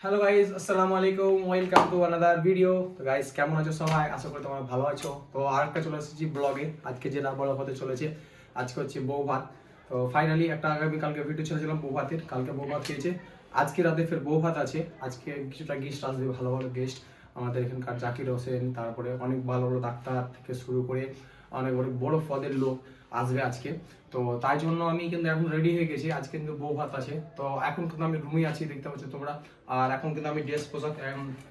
Hello guys, আসসালামু আলাইকুম, welcome to another video. তো গাইস, কেমন আছো সবাই? আশা করি তোমরা ভালো আছো। তো আরেকটা চলে এসেছি ব্লগে। আজকে যেটা বলা হতে চলেছে, আজকে হচ্ছে বউ ভাত। তো ফাইনালি একটা আগামীকালকে ভিডিও ছেড়েছিলাম বউ ভাতের, কালকে বউ ভাত খেয়েছে। আজকে রাতে ফের বউ ভাত আছে। আজকে কিছুটা গেস্ট আসবে, ভালো ভালো গেস্ট। আমাদের এখানকার জাকির হোসেন, তারপরে অনেক ভালো ভালো ডাক্তার থেকে শুরু করে অনেক অনেক বড় পদের লোক আসবে আজকে। তো তাই জন্য আমি কিন্তু এখন রেডি হয়ে গেছি। আজকে কিন্তু বউ ভাত আছে। তো এখন কিন্তু আমি রুমে আছি, দেখতে পাচ্ছ তোমরা। আর এখন কিন্তু আমি ড্রেস পোশাক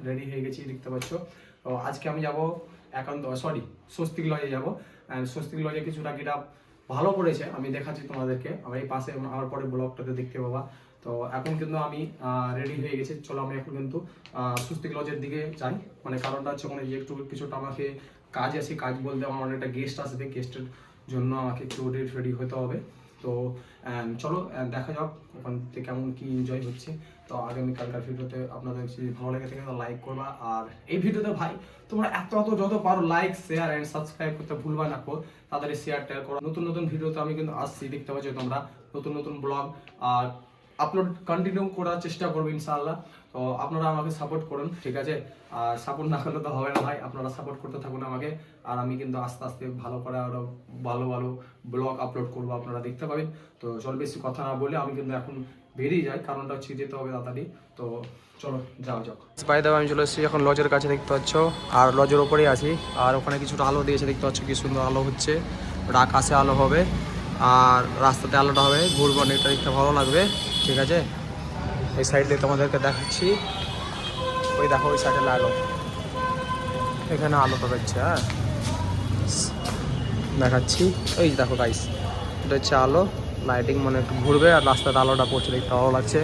রেডি হয়ে গেছি, দেখতে পাচ্ছ। তো আজকে আমি যাব একান্ত স্বস্তিক লজে যাব। স্বস্তিক লজে কিছুটা গেট ভালো করেছে, আমি দেখাচ্ছি তোমাদেরকে। আমার এই পাশে আমার পরে ব্লগটাতে দেখতে পাবা। তো এখন কিন্তু আমি রেডি হয়ে গেছি। চলো আমি এখন কিন্তু স্বস্তিক লজের দিকে যাই। মানে কারণটা হচ্ছে ওখানে একটু কিছুটা আমাকে কাজ আছে। কাজ বলতে আমার একটা গেস্ট আসবে, গেস্টের জন্য আমাকে একটু রেডি হতে হবে। তো চলো দেখা যাক ওখান থেকে কেমন কি এনজয় হচ্ছে। তো আগামীকালকার ভিডিওতে আপনাদের যদি ভালো লেগে থাকে লাইক করবা। আর এই ভিডিওতে ভাই তোমরা এত যত পারো লাইক শেয়ার অ্যান্ড সাবস্ক্রাইব করতে ভুলবা না। তাদের শেয়ার টেয়ার করো। নতুন নতুন ভিডিওতে আমি কিন্তু আসছি, দেখতে পাচ্ছ তোমরা। নতুন নতুন ব্লগ আর আপলোড কন্টিনিউ করার চেষ্টা করবো ইনশাআল্লাহ। তো আপনারা আমাকে সাপোর্ট করুন, ঠিক আছে? আর সাপোর্ট না করলে তো হবে না ভাই, আপনারা সাপোর্ট করতে থাকুন আমাকে। আর আমি কিন্তু আস্তে আস্তে ভালো করে আরো ভালো ভালো ব্লগ আপলোড করবো, আপনারা দেখতে পাবেন। তো চল বেশি কথা না বলে আমি কিন্তু এখন বেরিয়ে যাই, কারণটা হচ্ছে যেতে হবে তাড়াতাড়ি। তো চলো যাও যাও। বাই দাও, আমি চলে এসেছি এখন লজের কাছে, দেখতে পাচ্ছ। আর লজের ওপরেই আছি। আর ওখানে কিছুটা আলো দিয়েছে, দেখতে পাচ্ছ কি সুন্দর আলো হচ্ছে। ওটা আকাশে আলো হবে আর রাস্তাতে আলোটা হবে, ঘুরবো, এটা দেখতে ভালো লাগবে, ঠিক আছে? এই সাইড দিয়ে তোমাদেরকে দেখাচ্ছি। ওই দেখো ওই সাইডে আলো, এখানে আলোটা দেখছে। হ্যাঁ দেখাচ্ছি, ওই দেখো গাইস, এটা হচ্ছে আলো, লাইটিং, মানে একটু ঘুরবে আর রাস্তাতে আলোটা পড়ছে, দেখতে ভালো লাগছে।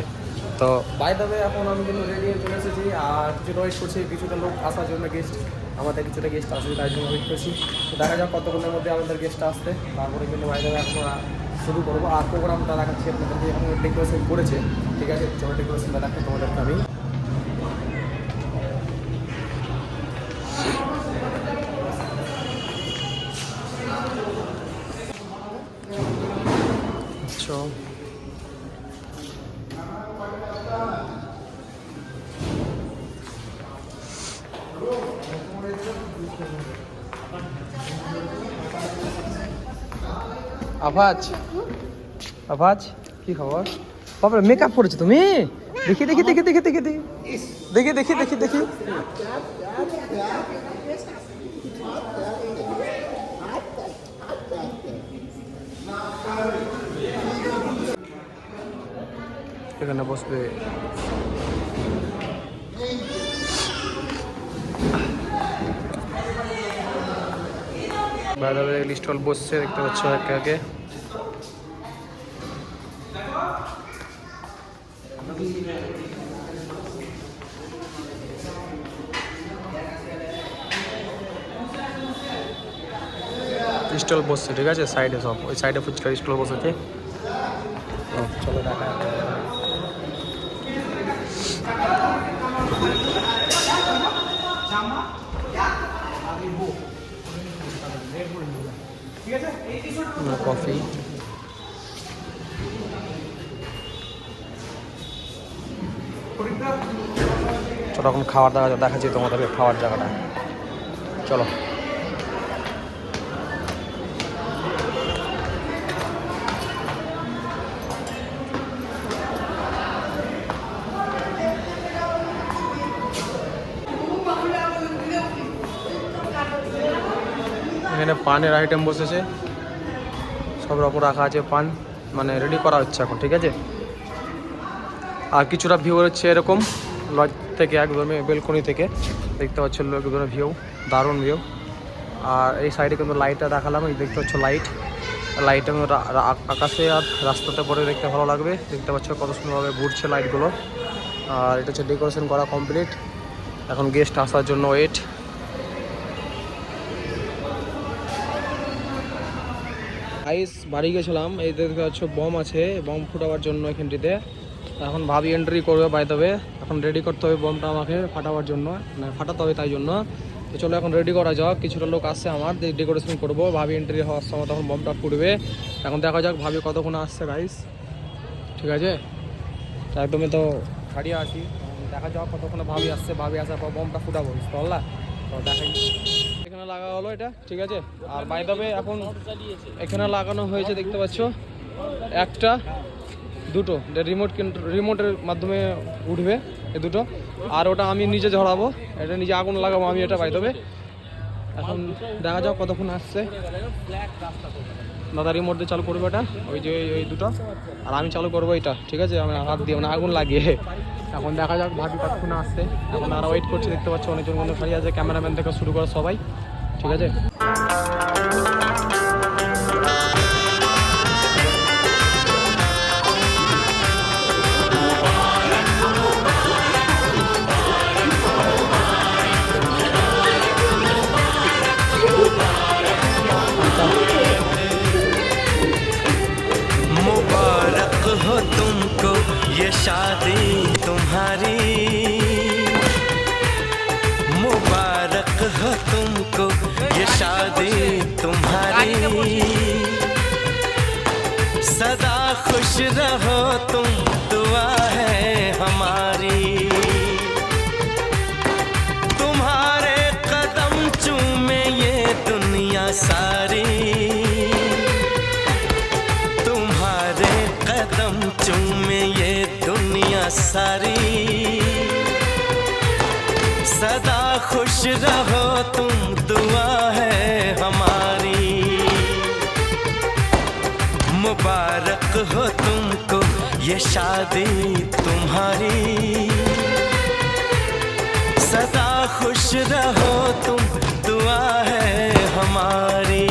তো বাই দ্য ওয়ে এখন আমি কিন্তু রেডি হয়ে চলে এসেছি। আর কিছুটা ওয়েট করছি, কিছুটা লোক আসার জন্য, গেস্ট আমাদের কিছুটা গেস্ট আসবে, তাই জন্য ওয়েট করছি। তো দেখা যাক কতক্ষণের মধ্যে আমাদের গেস্টটা আসতে, তারপরে কিন্তু বাই দ্য ওয়ে এখন শুরু করবো। আর প্রোগ্রামটা দেখাচ্ছি আপনাদেরকে, এখন ডেকোরেশন করেছে, ঠিক আছে? চলো ডেকোরেশনটা দেখো তোমাদেরকে আমি। আচ্ছা আফাজ, আফাজ কি খবর? বাবা মেকআপ করেছো তুমি? দেখি দেখি দেখি দেখি দেখি দেখি দেখি দেখি দেখি দেখি এখানে বসবে। বাইরে স্টল বসছে, দেখতে পাচ্ছ একে একে। স্টল বসছে, ঠিক আছে? সাইডে সব, ওই সাইডে ফুচকার স্টল বসেছে। চলো দেখা যাক। কফি, চলো এখন খাওয়ার দাওয়া দেখাচ্ছি তোমাদেরকে, খাওয়ার জায়গাটা। চলো এখানে পানের আইটেম বসেছে, সব রকম রাখা আছে পান, মানে রেডি করা হচ্ছে এখন, ঠিক আছে? আর কিছুটা ভিউ হচ্ছে এরকম লজ থেকে, একদমই বেলকনি থেকে দেখতে পাচ্ছ একদম ভিউ, দারুণ ভিউ। আর এই সাইডে কিন্তু লাইটটা দেখালাম, এই দেখতে পাচ্ছ লাইট, লাইট আকাশে আর রাস্তাতে পরে দেখতে ভালো লাগবে। দেখতে পাচ্ছ কত সুন্দরভাবে ঘুরছে লাইটগুলো। আর এটা হচ্ছে ডেকোরেশন করা কমপ্লিট, এখন গেস্ট আসার জন্য ওয়েট। আইস বাড়ি গেছিলাম, এই দেখতে পাচ্ছ বম আছে, বম ফুটাবার জন্য এখানটিতে। এখন ভাবি এন্ট্রি করবে, বাই দেবে। এখন রেডি করতে হবে বমটা আমাকে ফাটাবার জন্য, মানে ফাটাতে হবে, তাই জন্য। তো চলো এখন রেডি করা যাক। কিছুটা লোক আসছে আমার, ডেকোরেশন করবো। ভাবি এন্ট্রি হওয়ার সময় তখন বমটা ফুটবে। এখন দেখা যাক ভাবি কতক্ষণ আসছে গাইস, ঠিক আছে? একদমই তো ছাড়িয়ে আছি, দেখা যাক কতক্ষণে ভাবি আসছে, ভাবি আসার পর বমটা ফুটাবো বুঝতে তো দেখাই। এখানে লাগা হলো এটা, ঠিক আছে। আর বাই দ্য ওয়ে এখন এখানে লাগানো হয়েছে দেখতে পাচ্ছ একটা দুটো রিমোটের মাধ্যমে উঠবে এই দুটো, আর ওটা আমি নিজে ঝরাবো, এটা নিজে আগুন লাগাবো আমি এটা বাই দ্য ওয়ে। এখন দেখা যাক কতক্ষণ আসছে। দাদা রিমোট দিয়ে চালু করবো এটা, ওই যে ওই দুটো, আর আমি চালু করবো এটা, ঠিক আছে। আমি হাত দিয়ে মানে আগুন লাগিয়ে। এখন দেখা যাক ভাবি কতক্ষণ আসছে। এখন আর ওয়েট করছি, দেখতে পাচ্ছি অনেকজন বন্ধু খালি আছে, ক্যামেরাম্যান থেকে শুরু করে সবাই, ঠিক আছে। मुबारक हो तुमको ये शादी तुम्हारी, मुबारक हो तुमको ये शादी तुम्हारी, सदा खुश रहो तुम दुआ है हमारी, तुम्हारे कदम चूमे ये दुनिया सारी, कदम चूमे ये दुनिया सारी, सदा खुश रहो तुम दुआ है हमारी, मुबारक हो तुमको ये शादी तुम्हारी, सदा खुश रहो तुम दुआ है हमारी।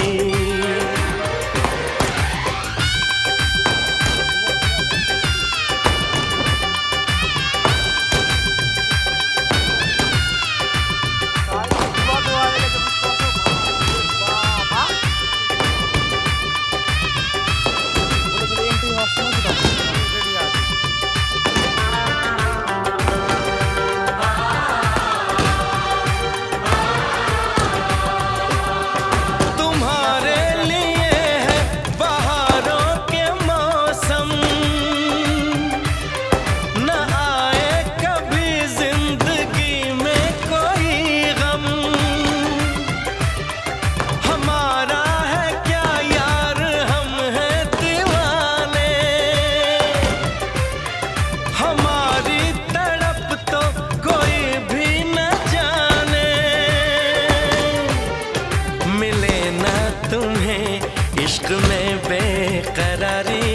इश्क में बेकरारी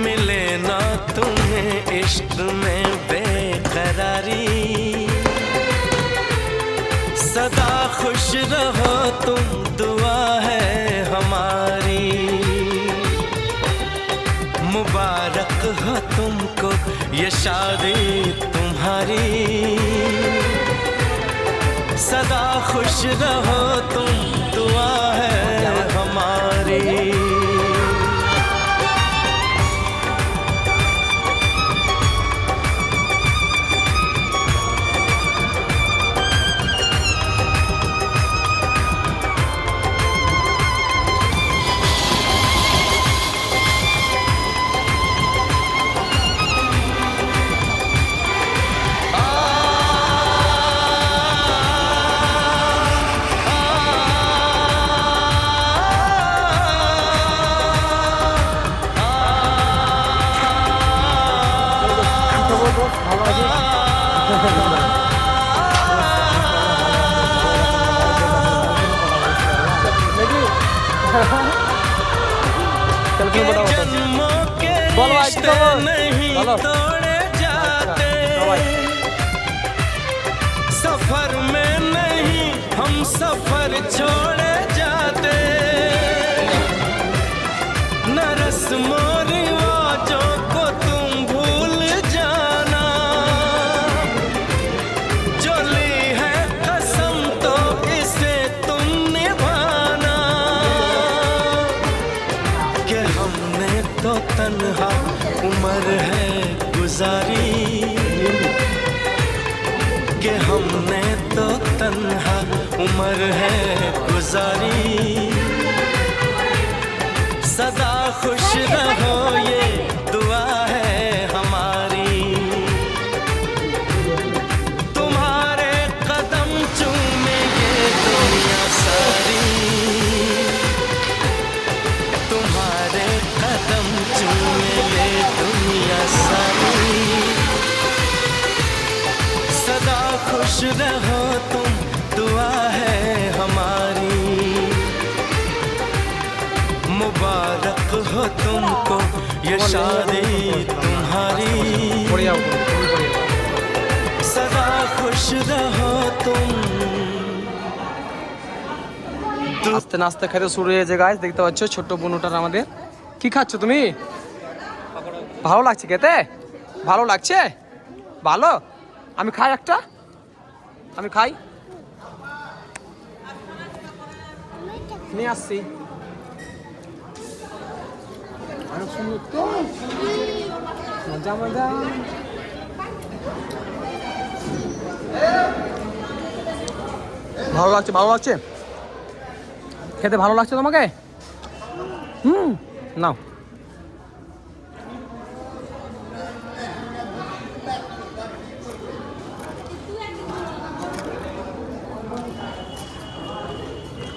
मिले ना तुम्हें, इश्क में बेकरारी, सदा खुश रहो तुम दुआ है हमारी, मुबारक हो तुमको ये शादी तुम्हारी, सदा खुश रहो तुम दुआ है हमारी। जन्मों के रिश्ते नहीं तोड़े जाते, सफर में नहीं हम सफर छोड़े जाते, न रस्मों रिवाजों को तुम भूल जाना, जो ली है कसम तो इसे तुम निभाना, कि हमने तो तन्हा उम्र है गुजारी, कि हमने तो तन्हा उम्र है गुजारी, सदा खुश रहो ये दुआ है हमारी, खुश रहो तुम, दुआ है हमारी। मुबारक हो तुमको ये शादी तुम्हारी, सदा खुश रहो तुम। আস্তে নাস্তে খেতে শুরু হয়েছে গাইস, দেখতে পাচ্ছ ছোট্ট বোনটার আমাদের। কি খাচ্ছ তুমি? ভালো লাগছে খেতে? ভালো লাগছে? ভালো? আমি খাই একটা, আমি খাই, নিয়ে আসছি। অনেক সুন্দর তো, মজা মজা। ভালো লাগছে, ভালো লাগছে খেতে, ভালো লাগছে তোমাকে? নাও।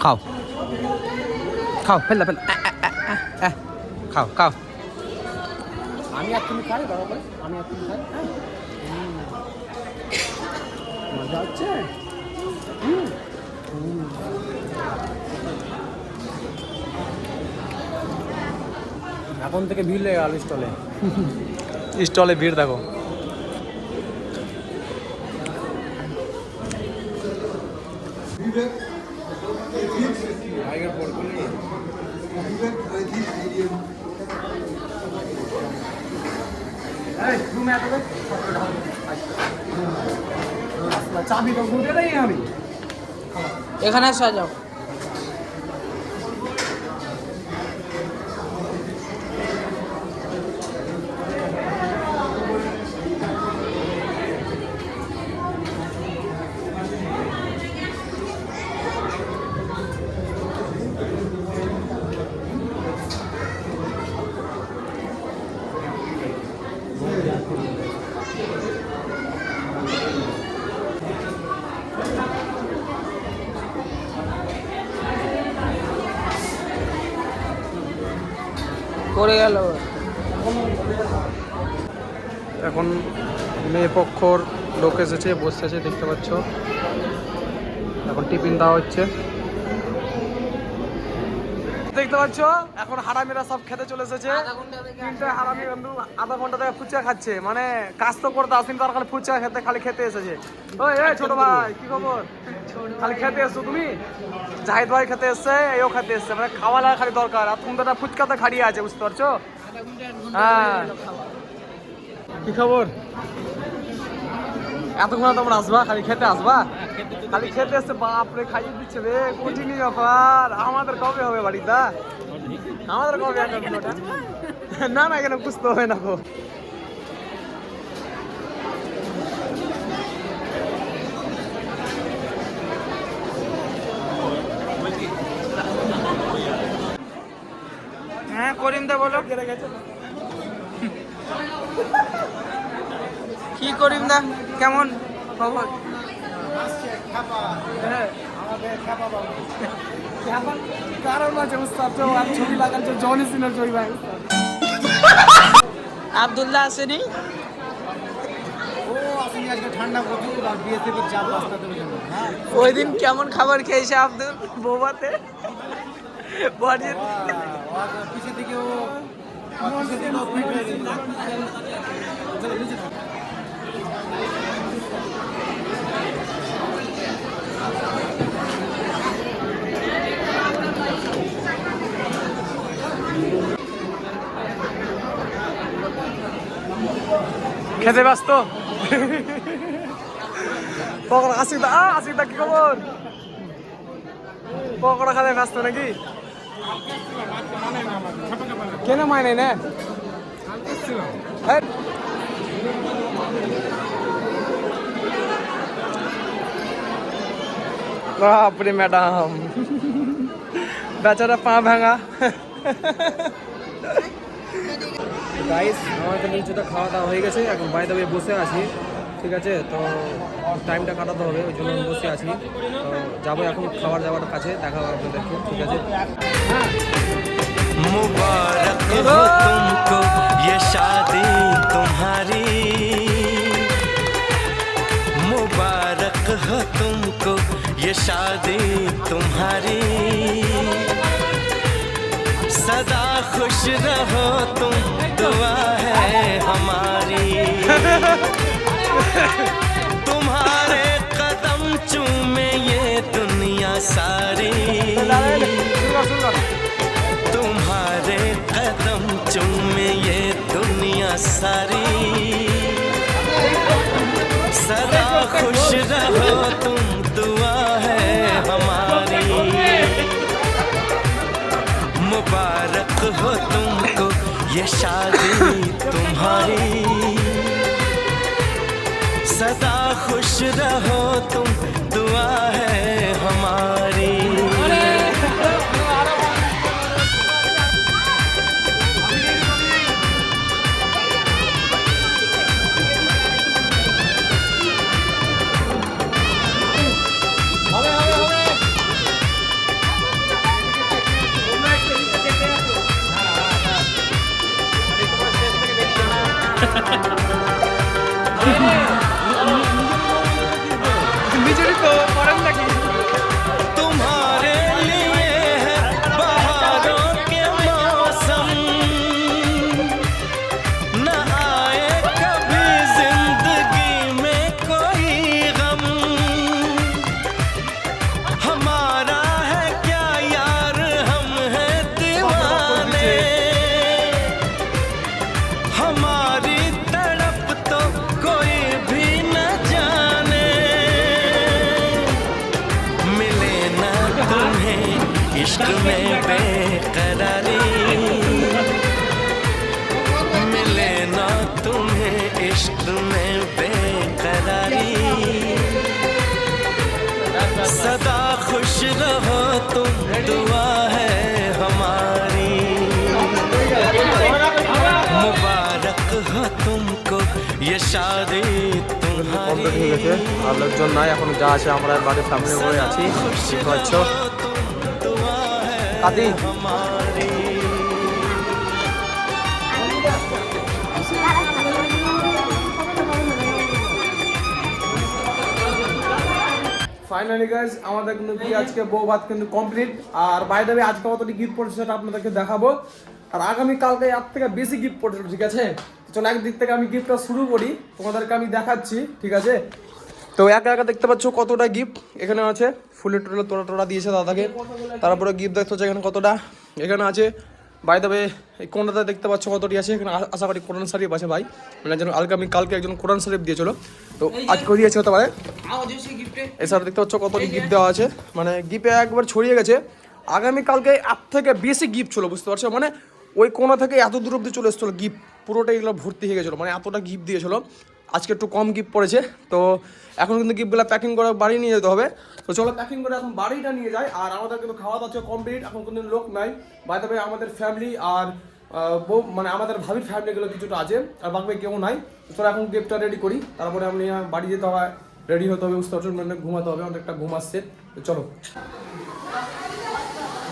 খাও খাও, ফেল ফেল, খাও খাও। আমি আর তুমি খাই, বরাবর আমি আর তুমি খাই। মজা হচ্ছে। এখন থেকে ভিড় লেগে গেল স্টলে, স্টলে ভিড় দেখো। চাবি তো ঘুরে দেই আমি, এখানে সাজাও। করে গেল। এখন মেয়ে পক্ষর লোক এসেছে, বসেছে দেখতে পাচ্ছ। এখন টিফিন দেওয়া হচ্ছে দেখতে পাচ্ছ। এখন হারামিরা সব খেতে চলে এসেছে। তিনটে হারামি বন্ধু আধা ঘন্টা থেকে ফুচকা খাচ্ছে, মানে কাজ তো করতে আসেনি, তার খালি ফুচকা খেতে, খালি খেতে এসেছে। ওই ছোট ভাই কি খবর? খালি খেতে এসছো তুমি? জাহিদ ভাই খেতে এসছে, এও খেতে এসছে, মানে খাওয়া লাগা খালি দরকার। আর তুমি তো ফুচকাতে খাড়িয়ে আছে, বুঝতে পারছো? হ্যাঁ, কি খবর? এতক্ষণ তোমরা আসবা, খালি খেতে আসবা, খালি খেতে এসছে। বাপরে খাইয়ে দিচ্ছে রে, কঠিন ব্যাপার। আমাদের কবে হবে বাড়িটা? আমাদের কবে? না না, কেন বুঝতে হবে না গো। হ্যাঁ করিম দা বলো। কি করিম দা, কেমন খবর? আব্দুল্লাহ আসেনি? ওই দিন কেমন খাবার খেয়েছে আব্দুল বৌভাতে? খেতে ব্যস্ত। পকোড়া আসিদা, আসিদা কি খবর? পকোড়া খাতে ব্যস্ত নাকি? কেন মাইনে না? বাপরে ম্যাডাম, বেচারা পা ভাঙা। গাইস আমাদের নিচেটা খাওয়া দাওয়া হয়ে গেছে, এখন বাইরে দাঁড়িয়ে বসে আছি। ঠিক আছে, তো টাইমটা কাটাতে হবে, ওই জন্য বসে আছি। তো যাবো এখন খাবার যাওয়ার কাছে, দেখা হবে আপনাদেরকে। ঠিক আছে, मुबारक हो तुमको ये शादी तुम्हारी, मुबारक शादी तुम्हारी सदा खुश रहो तुम दुआ है हमारी तुम्हारे कदम चूमे ये दुनिया सारी तुम्हारे कदम चूमे ये दुनिया सारी सदा खुश रहो तुम दुआ है हमारी मुबारक हो तुमको ये शादी तुम्हारी सदा खुश रहो तुम दुआ है हमारी तुम्हारे लिए है बहारों के मौसम न आए कभी जिंदगी में कोई गम हमारा है क्या यार हम हैं दीवाने हमारी तड़प तो कोई भी न जाने मिले ना तुम्हें इश्क में बेकरारी मिले ना तुम्हें इश्क में बेकरारी सदा खुश रहो तुम दुआ है हमारी मुबारक हो तुमको ये शादी কমপ্লিট হয়ে গেছে আর লোকজন নাই এখন যা আছে আমরা বাড়ির সামনে বসে আছি দেখতে পাচ্ছ কাদি ফাইনালি গাইস আমাদের কিন্তু কি আজকে বউ ভাত কিন্তু কমপ্লিট আর বাই দ্য ওয়ে আজকে কতটি গিফট পড়েছে সেটা আপনাদেরকে দেখাবো আর আগামী কালকে এর থেকে বেশি গিফট পড়েছিল ঠিক আছে চলো একদিক থেকে আমি গিফটটা শুরু করি তোমাদেরকে আমি দেখাচ্ছি ঠিক আছে তো একা একা দেখতে পাচ্ছ কতটা গিফট এখানে আছে ফুলের তোড়া দিয়েছে দাদাকে তারপরে গিফট দেখতে হচ্ছে এখানে কতটা এখানে আছে বাই দ্য ওয়ে এই কোনটাতে দেখতে পাচ্ছ কতটি আছে এখানে আশা করি কোরআন শরীফ আছে ভাই মানে যেন আগামী কালকে একজন কোরআন শরীফ দিয়েছিল তো আজকে দিয়েছে হতে পারে এছাড়া দেখতে পাচ্ছ কতটি গিফট দেওয়া আছে মানে গিফটে একবার ছড়িয়ে গেছে আগামী কালকে এর থেকে বেশি গিফট ছিল বুঝতে পারছো মানে ওই কোনা থেকে এত দূর অব্দি চলে এসেছিলো গিফট পুরোটাই এগুলো ভর্তি হয়ে গেছিলো মানে এতটা গিফট দিয়েছিল আজকে একটু কম গিফট পড়েছে তো এখন কিন্তু গিফটগুলো প্যাকিং করে বাড়ি নিয়ে যেতে হবে তো চলো প্যাকিং করে এখন বাড়িটা নিয়ে যাই আর আমাদের কিন্তু খাওয়া দাওয়া কমপ্লিট এখন কিন্তু লোক নাই বাই দ্য ওয়ে আমাদের ফ্যামিলি আর বউ মানে আমাদের ভাবির ফ্যামিলিগুলো কিছুটা আছে আর বাকি কেউ নাই তো চলো এখন গিফটটা রেডি করি তারপরে আমি বাড়ি যেতে হবে রেডি হতে হবে বুঝতে পারছো মানে ঘুমাতে হবে অনেকটা ঘুম আসছে তো চলো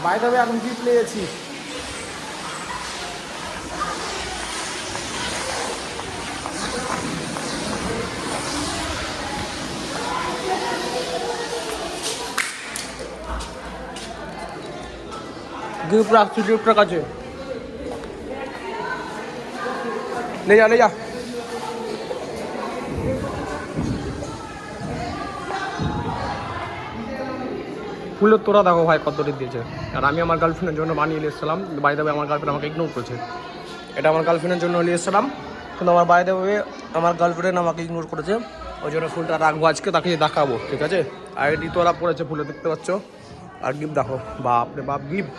বাই দ্য ওয়ে এখন গিফট নিয়েছি गिफ्ट राखছি गिफ्टটা কাছে ले जा ফুলের তোড়া দেখো ভাই কতটি দিয়েছে আর আমি আমার গার্লফ্রেন্ডের জন্য বানিয়ে নিয়ে এসেছিলাম বাই দ্য ওয়ে আমার গার্লফ্রেন্ড আমাকে ইগনোর করেছে এটা আমার গার্লফ্রেন্ডের জন্য নিয়ে এসেছিলাম কিন্তু আমার বাই দ্য ওয়ে আমার গার্লফ্রেন্ড আমাকে ইগনোর করেছে ওই জন্য ফুলটা রাখবো আজকে তাকে দেখাবো ঠিক আছে আর এটি তোরা পড়েছে ফুলে দেখতে পাচ্ছ আর গিফট দেখো বাপ রে বাপ gift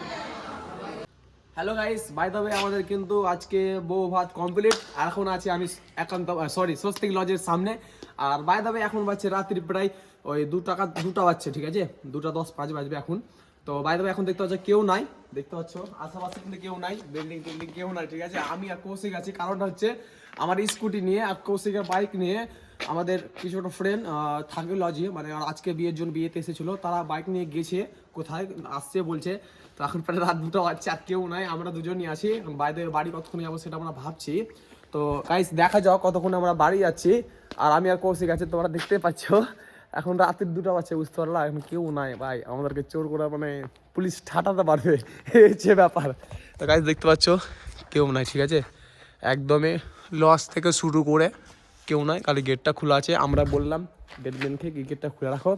hello guys bye the way আমাদের কিন্তু আজকে বউ ভাত কমপ্লিট আর এখন আছি আমি একান্ত স্বস্তিক লজের সামনে আর বাই দ্য ওয়ে এখন বাজছে রাত্রি প্রায় ওই 2টা বাজছে ঠিক আছে 2:10 বাজবে এখন তো বাই দ্য ওয়ে এখন দেখতে পাচ্ছ কেউ নাই দেখতে পাচ্ছ আশেপাশে কিন্তু কেউ নাই বিল্ডিং কেউ নাই ঠিক আছে আমি আর কৌশিক আছি কারণটা হচ্ছে আমার স্কুটি নিয়ে আর কৌশিকের বাইক নিয়ে আমাদের কিছু একটা ফ্রেন্ড থাকে লজে মানে আজকে বিয়ের জন্য বিয়েতে এসেছিলো তারা বাইক নিয়ে গেছে কোথায় আসছে বলছে তো এখন প্রায় রাত 2টা বাজছে আর কেউ নাই আমরা দুজনই আছি বাইরে বাড়ি কতক্ষণ যাবো সেটা আমরা ভাবছি তো গাইস দেখা যাও কতক্ষণ আমরা বাড়ি যাচ্ছি আর আমি আর কৌশিক আছি তোমরা দেখতে পাচ্ছ এখন রাতের 2টা বাজছে, বুঝতে পারলাম এখন কেউ নাই ভাই, আমাদেরকে চোর করা মানে পুলিশ ঠাটাতে পারবে, এই হচ্ছে ব্যাপার। তো গাইজ দেখতে পাচ্ছ কেউ নাই, ঠিক আছে, একদমই লস থেকে শুরু করে কেউ নাই, খালি গেটটা খোলা আছে। আমরা বললাম গেটম্যানকে কি গেটটা খুলে রাখো,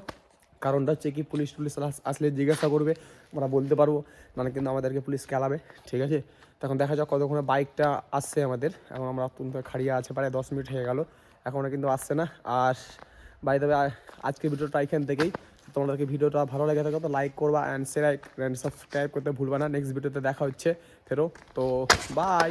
কারণটা হচ্ছে কি পুলিশ টুলিশ আসলে জিজ্ঞাসা করবে, আমরা বলতে পারবো, মানে কিন্তু আমাদেরকে পুলিশ খেলাবে, ঠিক আছে। তখন দেখা যাক কতক্ষণে বাইকটা আসছে আমাদের, এখন আমরা অত্যন্ত খাড়িয়ে আছে, প্রায় 10 মিনিট হয়ে গেল, এখনও কিন্তু আসছে না। আর বাই তবে আজকের ভিডিওটা এখান থেকেই, তোমাদেরকে ভিডিওটা ভালো লাগে থাকে তো লাইক করবা অ্যান্ড শেয়ার অ্যান্ড সাবস্ক্রাইব করতে ভুলবা না। নেক্সট ভিডিওতে দেখা হচ্ছে ফেরো, তো বাই।